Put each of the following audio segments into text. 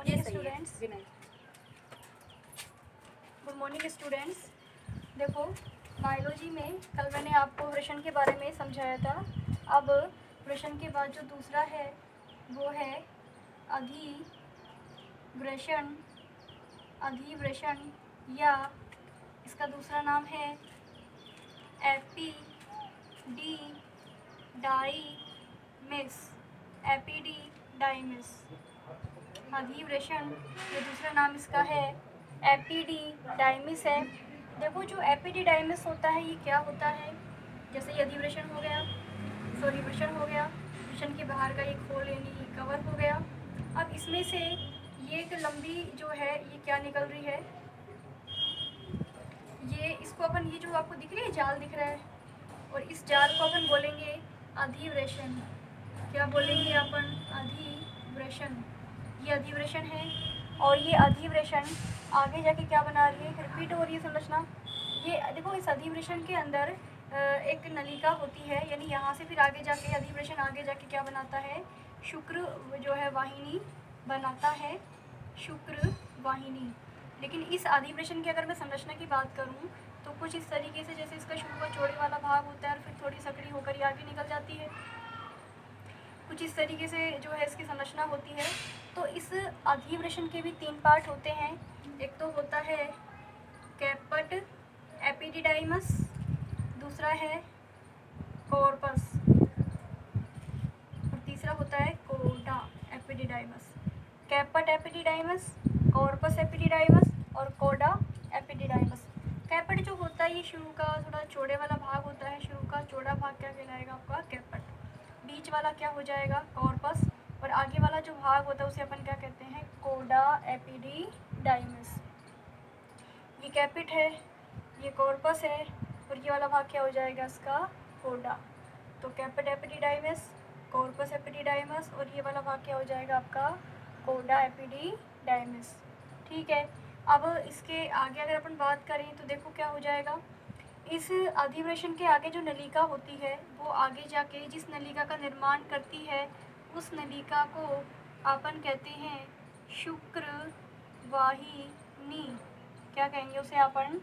Morning students. Good morning students. देखो, biology में कल मैंने आपको वृषण के बारे में समझाया था। अब वृषण के बाद जो दूसरा है वो है अधिवृषण। अधिवृषण या इसका दूसरा नाम है एपिडीडाइमिस। एपिडीडाइमिस अधिवृषण, ये दूसरा नाम इसका है एपिडीडाइमिस है। देखो, जो एपिडीडाइमिस होता है ये क्या होता है? जैसे ये अधिवृषण हो गया, सॉरी वृषण हो गया, वृषण के बाहर का एक खोल यानी कवर हो गया। अब इसमें से ये एक लंबी जो है ये क्या निकल रही है, ये इसको अपन, ये जो आपको दिख रही है जाल दिख रहा है, और इस जाल को अपन बोलेंगे अधिवृषण। क्या बोलेंगे अपन? अधिवृषण। ये अधिवृषण है, और ये अधिवृषण आगे जाके क्या बना रही है, रिपीट हो रही है संरचना। ये देखो, इस अधिवृषण के अंदर एक नलिका होती है, यानी यहाँ से फिर आगे जाके अधिवृषण आगे जाके क्या बनाता है, शुक्र जो है वाहिनी बनाता है, शुक्र वाहिनी। लेकिन इस अधिवृषण की अगर मैं संरचना की बात करूँ तो कुछ इस तरीके से, जैसे इसका शुरू का चौड़े वाला भाग होता है और फिर थोड़ी सकड़ी होकर ये आगे निकल जाती है। कुछ इस तरीके से जो है इसकी संरचना होती है। तो इस अधिवृषण के भी 3 पार्ट होते हैं। एक तो होता है कैपट एपिडिडाइमस, दूसरा है कॉर्पस, और तीसरा होता है कोडा एपिडिडाइमस। कैपट एपिडिडाइमस, कॉर्पस एपिडिडाइमस और कोडा एपिडिडाइमस। कैपट जो होता है ये शुरू का थोड़ा चौड़े वाला भाग होता है, शुरू का चौड़ा भाग क्या कहलाएगा आपका? कैपट। बीच वाला क्या हो जाएगा? कॉर्पस। और आगे वाला जो भाग होता है उसे अपन क्या कहते हैं? कोडा एपिडिडाइमस। ये कैपिट है, ये कॉर्पस है, और ये वाला भाग क्या हो जाएगा इसका? कोडा। तो कैपिट एपिडिडाइमस, कॉर्पस एपिडिडाइमस, और ये वाला भाग क्या हो जाएगा आपका? कोडा एपिडिडाइमस। ठीक है। अब इसके आगे अगर अपन बात करें तो देखो क्या हो जाएगा। इस अधिवृषण के आगे जो नलिका होती है वो आगे जाके जिस नलिका का निर्माण करती है उस नलिका को अपन कहते हैं शुक्र वाहिनी। क्या कहेंगे उसे अपन?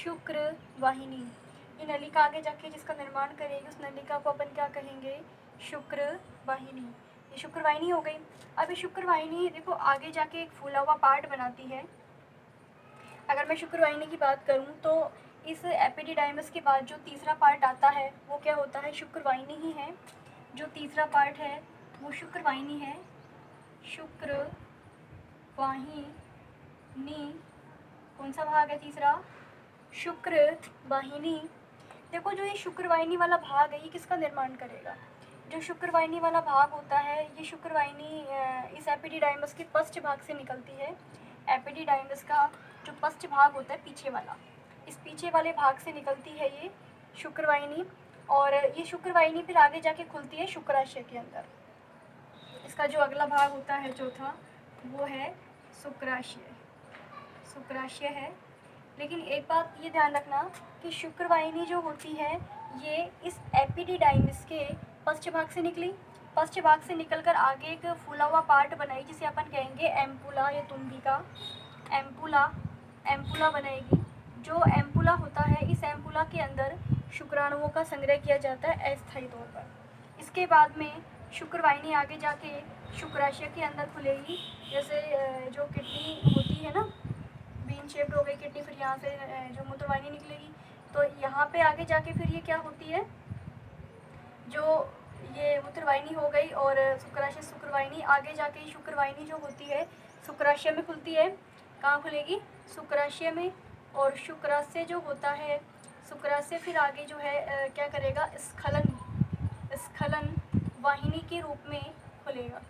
शुक्र वाहिनी। ये नलिका आगे जाके जिसका निर्माण करेगी उस नलिका को अपन क्या कहेंगे? शुक्र वाहिनी। ये शुक्र वाहिनी हो गई। अब ये शुक्र वाहिनी देखो आगे जाके एक फूला हुआ पार्ट बनाती है। अगर मैं शुक्र वाहिनी की बात करूं तो इस एपिडिडाइमस के बाद जो तीसरा पार्ट आता है वो क्या होता है? शुक्र वाहिनी ही है। जो तीसरा पार्ट है वो शुक्र वाहिनी है। शुक्र वाहिनी। कौन सा भाग है तीसरा? शुक्र वाहिनी। देखो, जो ये शुक्र वाहिनी वाला भाग है ये किसका निर्माण करेगा? जो शुक्र वाहिनी वाला भाग होता है ये शुक्र वाहिनी इस एपिडिडाइमस के पश्च भाग से निकलती है। एपिडिडाइमस का जो पश्च भाग होता है पीछे वाला, इस पीछे वाले भाग से निकलती है ये शुक्र वाहिनी, और ये शुक्र वाहिनी फिर आगे जाके खुलती है शुक्राशय के अंदर। इसका जो अगला भाग होता है चौथा, वो है शुक्राशय। शुक्राशय है। लेकिन एक बात ये ध्यान रखना कि शुक्र वाहिनी जो होती है ये इस एपिडिडाइमस के पश्च भाग से निकली। पश्च भाग से निकलकर आगे एक फूला हुआ पार्ट बनाई जिसे अपन कहेंगे एम्पुला या तुंबिका। एम्पुला, एम्पुला बनाएगी। जो एम्पुला होता है इस एम्पुला के अंदर शुक्राणुओं का संग्रह किया जाता है अस्थायी तौर पर। इसके बाद में शुक्र वाहिनी आगे जाके शुक्राशय के अंदर खुलेगी। जैसे जो किडनी होती है ना, बीन शेप्ड हो गई किडनी, फिर यहाँ से जो मूत्रवाहिनी निकलेगी, तो यहाँ पे आगे जाके फिर ये क्या होती है, जो ये मूत्रवाहिनी हो गई और शुक्राशय शुक्रवाहिनी, आगे जाके शुक्रवाहिनी जो होती है शुक्राशय में खुलती है। कहाँ खुलेगी? शुक्राशय में। और शुक्राशय जो होता है, शुक्राशय फिर आगे जो है क्या करेगा? स्खलन, स्खलन वाहिनी के रूप में खुलेगा।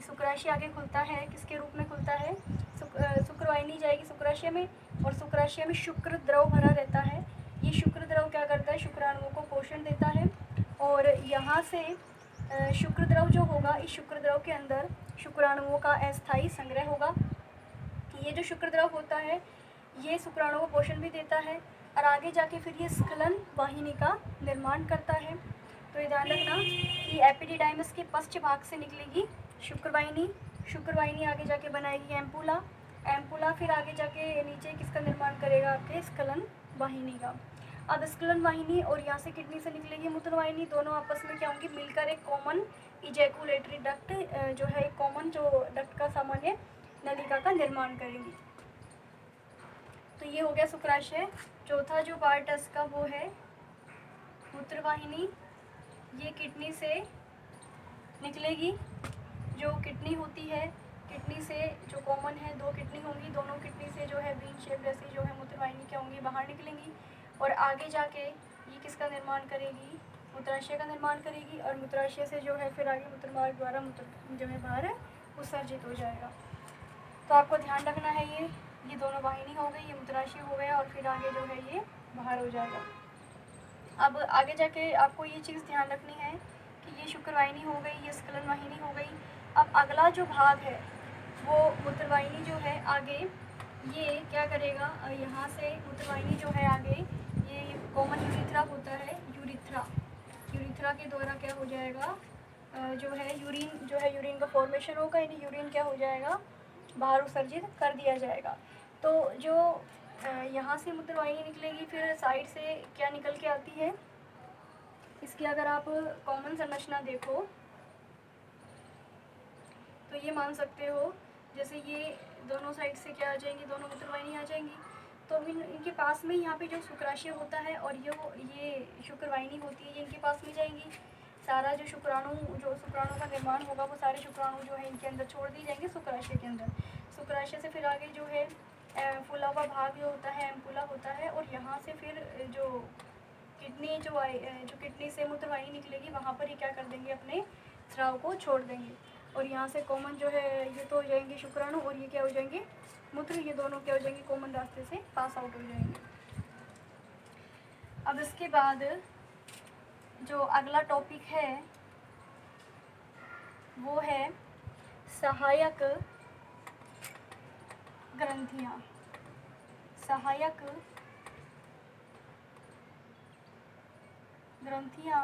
शुक्राशय आगे खुलता है, किसके रूप में खुलता है? शुक्रवाहिनी जाएगी शुक्राशय में, और शुक्राशय में शुक्र द्रव भरा रहता है। ये शुक्र द्रव क्या करता है? शुक्राणुओं को पोषण देता है। और यहाँ से शुक्र द्रव जो होगा, इस शुक्र द्रव के अंदर शुक्राणुओं का अस्थायी संग्रह होगा। ये जो शुक्र द्रव होता है ये शुक्राणुओं को पोषण भी देता है, और आगे जाके फिर ये स्खलन वाहिनी का निर्माण करता है। तो ये ध्यान रखना कि एपिडिडाइमस के पश्च भाग से निकलेगी शुक्र वाहिनी, शुक्र वाहिनी आगे जाके बनाएगी एम्पुला, एम्पुला फिर आगे जाके नीचे किसका निर्माण करेगा, आपके स्खलन वाहिनी का। अब स्खलन वाहिनी और यहाँ से किडनी से निकलेगी मूत्र वाहिनी, दोनों आपस में क्या होंगी, मिलकर एक कॉमन इजैकुलेटरी डक्ट जो है, एक कॉमन जो डक्ट का सामान्य नलिका का निर्माण करेंगी। तो ये हो गया शुक्राशय। चौथा जो पार्ट है इसका वो है मूत्र वाहिनी। ये किडनी से निकलेगी, जो किडनी होती है, किडनी से जो कॉमन है, दो किडनी होंगी, दोनों किडनी से जो है बीन शेप जैसी जो है मूत्र वाहिनी क्या होंगी, बाहर निकलेंगी और आगे जाके ये किसका निर्माण करेगी, मूत्राशय का निर्माण करेगी और मूत्राशय से जो है फिर आगे मूत्रमार्ग द्वारा मूत्र जो है बाहर उत्सर्जित हो जाएगा। तो आपको ध्यान रखना है ये दोनों वाहिनी हो गई, ये मूत्राशय हो गया और फिर आगे जो है ये बाहर हो जाएगा। अब आगे जाके आपको ये चीज़ ध्यान रखनी है कि ये शुक्र वाहिनी हो गई, ये स्खलन वाहिनी हो गई। अब अगला जो भाग है वो मूत्र वाहिनी जो है आगे ये क्या करेगा, यहाँ से मूत्र वाहिनी जो है आगे ये कॉमन यूरिथ्रा होता है, यूरिथ्रा के द्वारा क्या हो जाएगा, जो है यूरिन का फॉर्मेशन होगा, यानी यूरिन क्या हो जाएगा, बाहर उत्सर्जित कर दिया जाएगा। तो जो यहाँ से मूत्र वाहिनी निकलेगी, फिर साइड से क्या निकल के आती है, इसकी अगर आप कॉमन संरचना देखो तो ये मान सकते हो, जैसे ये दोनों साइड से क्या आ जाएंगी, दोनों मूत्र वाहिनी आ जाएंगी। तो इनके पास में यहाँ पे जो शुक्राशय होता है और ये शुक्र वाहिनी होती है, ये इनके पास में जाएंगी। सारा जो शुक्राणु का निर्माण होगा वो सारे शुक्राणु जो है इनके अंदर छोड़ दिए जाएंगे शुक्राशय के अंदर। शुक्राशय से फिर आगे जो है फूला हुआ भाग जो होता है एम्पुला होता है, और यहाँ से फिर जो किडनी से मूत्र वाहिनी निकलेगी वहाँ पर ये क्या कर देंगे, अपने स्राव को छोड़ देंगे और यहाँ से कॉमन जो है ये तो हो जाएंगे शुक्राणु और ये क्या हो जाएंगे मूत्र, ये दोनों क्या हो जाएंगे, कॉमन रास्ते से पास आउट हो जाएंगे। अब इसके बाद जो अगला टॉपिक है वो है सहायक ग्रंथियाँ। सहायक ग्रंथियाँ,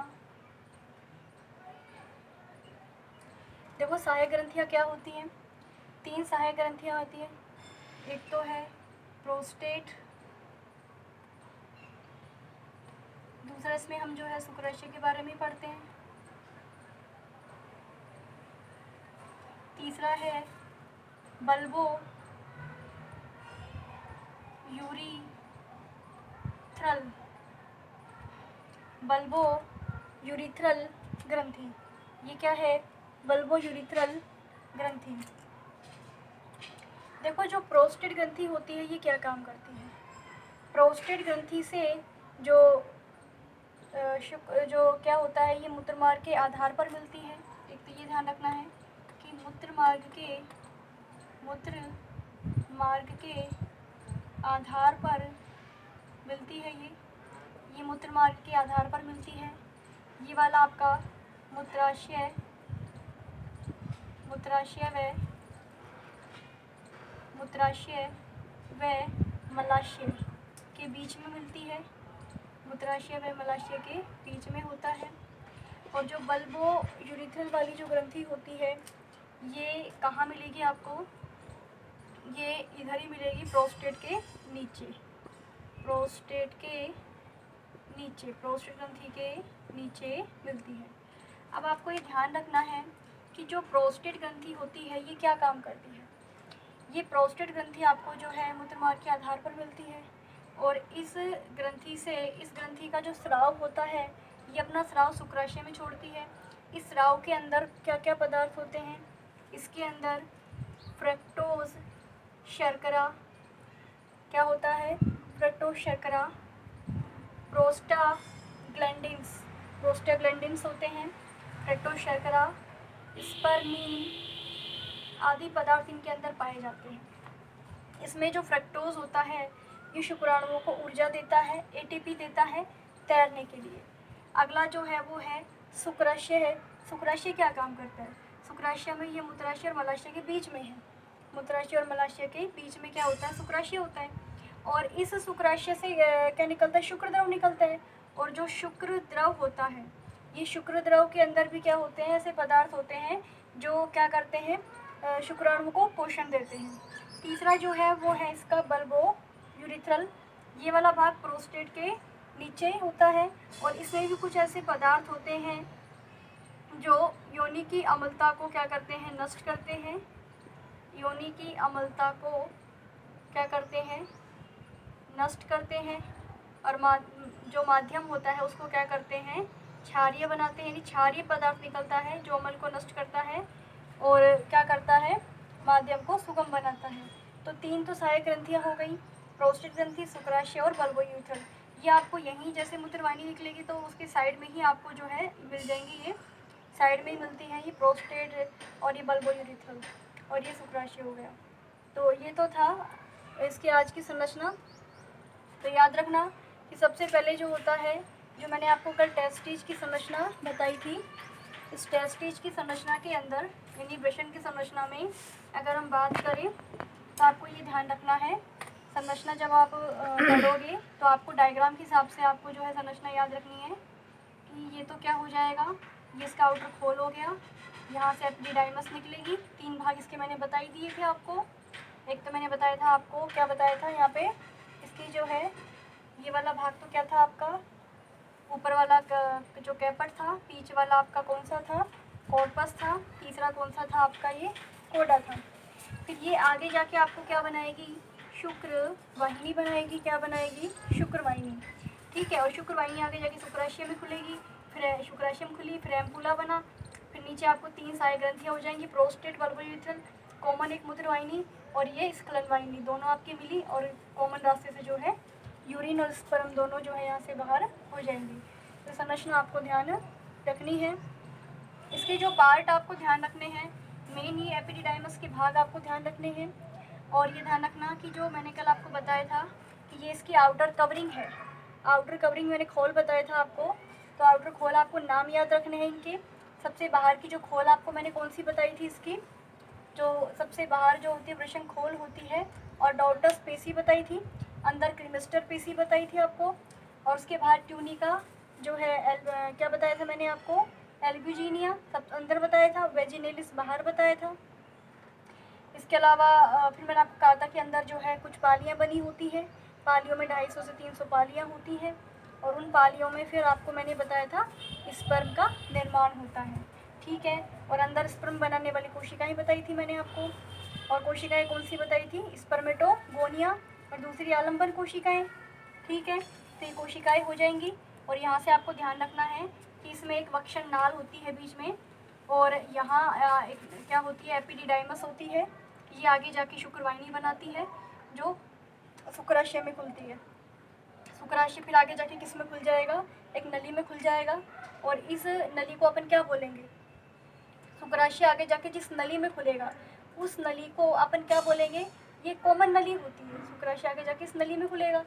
देखो सहायक ग्रंथियाँ क्या होती हैं, 3 सहायक ग्रंथियाँ होती हैं। एक तो है प्रोस्टेट, दूसरा इसमें हम जो है शुक्राशय के बारे में पढ़ते हैं, तीसरा है बल्बो यूरिथ्रल ग्रंथि। ये क्या है, बल्बो यूरिथ्रल ग्रंथि। देखो जो प्रोस्टेट ग्रंथि होती है ये क्या काम करती है, प्रोस्टेट ग्रंथि से जो क्या होता है, ये मूत्रमार्ग के आधार पर मिलती है। एक तो ये ध्यान रखना है कि मूत्र मार्ग के आधार पर मिलती है, ये मूत्र मार्ग के आधार पर मिलती है। ये वाला आपका मूत्राशय व मलाशय के बीच में मिलती है, मूत्राशय व मलाशय के बीच में होता है। और जो बल्बो यूरिथ्रल वाली जो ग्रंथि होती है ये कहाँ मिलेगी आपको, ये इधर ही मिलेगी, प्रोस्टेट के नीचे, प्रोस्टेट ग्रंथि के नीचे मिलती है। अब आपको ये ध्यान रखना है कि जो प्रोस्टेट ग्रंथि होती है ये क्या काम करती है। ये प्रोस्टेट ग्रंथि आपको जो है मूत्रमार्ग के आधार पर मिलती है और इस ग्रंथि का जो स्राव होता है ये अपना स्राव शुक्राशय में छोड़ती है। इस स्राव के अंदर क्या क्या पदार्थ होते हैं, इसके अंदर फ्रक्टोज शर्करा, क्या होता है, फ्रक्टोज शर्करा, प्रोस्टाग्लैंडिन्स होते हैं, फ्रक्टोज शर्करा, स्पर्मीन आदि पदार्थ इनके अंदर पाए जाते हैं। इसमें जो फ्रक्टोज होता है ये शुक्राणुओं को ऊर्जा देता है, एटीपी देता है तैरने के लिए। अगला जो है वो है शुक्राशय है। शुक्राशय क्या काम करता है, शुक्राशय में ये मूत्राशय और मलाशय के बीच में है, मूत्राशय और मलाशय के बीच में क्या होता है, शुक्राशय होता है। और इस शुक्राशय से क्या निकलता है, शुक्र द्रव निकलता है। और जो शुक्र द्रव होता है ये शुक्र द्रव के अंदर भी क्या होते हैं, ऐसे पदार्थ होते हैं जो क्या करते हैं, शुक्राणु को पोषण देते हैं। तीसरा जो है वो है इसका बल्बो यूरिथ्रल। ये वाला भाग प्रोस्टेट के नीचे होता है और इसमें भी कुछ ऐसे पदार्थ होते हैं जो योनि की अम्लता को क्या करते हैं, नष्ट करते हैं। योनि की अम्लता को क्या करते हैं, नष्ट करते हैं। और जो माध्यम होता है उसको क्या करते हैं, क्षारीय बनाते हैं। यानी क्षारीय पदार्थ निकलता है जो अम्ल को नष्ट करता है और क्या करता है, माध्यम को सुगम बनाता है। तो 3 तो सहायक ग्रंथियाँ हो गई, प्रोस्टेट ग्रंथि, शुक्राशय और बल्बो यूरिथ्रल। ये आपको यहीं जैसे मूत्रवाहिनी निकलेगी तो उसके साइड में ही आपको जो है मिल जाएंगी, ये साइड में ही मिलती हैं, ये प्रोस्टेट और ये बल्बो यूरिथ्रल और ये शुक्राशय हो गया। तो ये तो था इसकी आज की संरचना। तो याद रखना कि सबसे पहले जो होता है, जो मैंने आपको कल टेस्टिज की संरचना बताई थी, इस टेस्टिज की संरचना के अंदर यानी वृषण की संरचना में अगर हम बात करें तो आपको ये ध्यान रखना है, संरचना जब आप पढ़ोगे तो आपको डायग्राम के हिसाब से आपको जो है संरचना याद रखनी है कि ये तो क्या हो जाएगा, ये इसका आउटर खोल हो गया, यहाँ से एपिडिडाइमस निकलेगी। 3 भाग इसके मैंने बता ही दिए थे आपको। एक तो मैंने बताया था आपको, क्या बताया था यहाँ पे, इसकी जो है ये वाला भाग तो क्या था आपका, ऊपर वाला जो कैपट था, बीच वाला आपका कौन सा था, कॉर्पस था, तीसरा कौन सा था आपका, ये कोडा था। फिर ये आगे जाके आपको क्या बनाएगी, शुक्र वाहिनी बनाएगी। क्या बनाएगी, शुक्र वाहिनी। ठीक है, और शुक्र वाहिनी आगे जाके शुक्राशय में खुलेगी, फिर शुक्राशय में खुली, फिर एम्पुला बना, फिर नीचे आपको 3 सहायक ग्रंथियाँ हो जाएंगी, प्रोस्टेट, बल्बो यूरिथ्रल, कॉमन एक मूत्र वाहिनी और ये स्खलन वाहिनी, दोनों आपकी मिली और कॉमन रास्ते से जो है यूरिन और स्पर्म दोनों जो है यहाँ से बाहर हो जाएंगी। तो संरचना आपको ध्यान रखनी है। इसके जो पार्ट आपको ध्यान रखने हैं, मेन ये एपिडिडाइमस के भाग आपको ध्यान रखने हैं। और ये ध्यान रखना कि जो मैंने कल आपको बताया था कि ये इसकी आउटर कवरिंग है, आउटर कवरिंग मैंने खोल बताया था आपको, तो आउटर खोल आपको नाम याद रखने हैं इनके। सबसे बाहर की जो खोल आपको मैंने कौन सी बताई थी, इसकी जो सबसे बाहर जो होती है वृषण खोल होती है, और डॉर्टस पेशी बताई थी, अंदर क्रिमिस्टर पेशी बताई थी आपको, और उसके बाहर ट्यूनिका जो है क्या बताया था मैंने आपको, एल्ब्यूजिनिया सब अंदर बताया था, वेजिनेलिस बाहर बताया था। इसके अलावा फिर मैंने आपको कहा था कि अंदर जो है कुछ पालियाँ बनी होती हैं, पालियों में 250 से 300 पालियाँ होती हैं, और उन पालियों में फिर आपको मैंने बताया था स्पर्म का निर्माण होता है। ठीक है, और अंदर स्पर्म बनाने वाली कोशिकाएं बताई थी मैंने आपको, और कोशिकाएं कौन सी बताई थी, स्पर्मेटोगोनिया और दूसरी आलंबन कोशिकाएं। ठीक है, तो ये कोशिकाएं हो जाएंगी। और यहाँ से आपको ध्यान रखना है कि इसमें एक वक्षण नाल होती है बीच में, और यहाँ एक क्या होती है, एपिडिडाइमस होती है, ये आगे जाके शुक्रवाहिनी बनाती है जो शुक्राशय में खुलती है। शुक्राशय फिर आगे जाके किस में खुल जाएगा, एक नली में खुल जाएगा, और इस नली को अपन क्या बोलेंगे, शुक्राशय आगे जाके जिस नली में खुलेगा उस नली को अपन क्या बोलेंगे, ये कॉमन नली होती है। शुक्राशय आगे जाके इस नली में खुलेगा,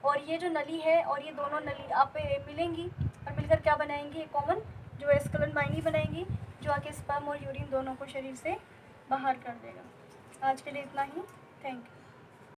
और ये जो नली है और ये दोनों नली आप मिलेंगी और मिलकर क्या बनाएंगी, एक कॉमन जो है स्खलन वाहिनी बनाएंगी, जो आके स्पर्म और यूरिन दोनों को शरीर से बाहर कर देगा। आज के लिए इतना ही, थैंक यू।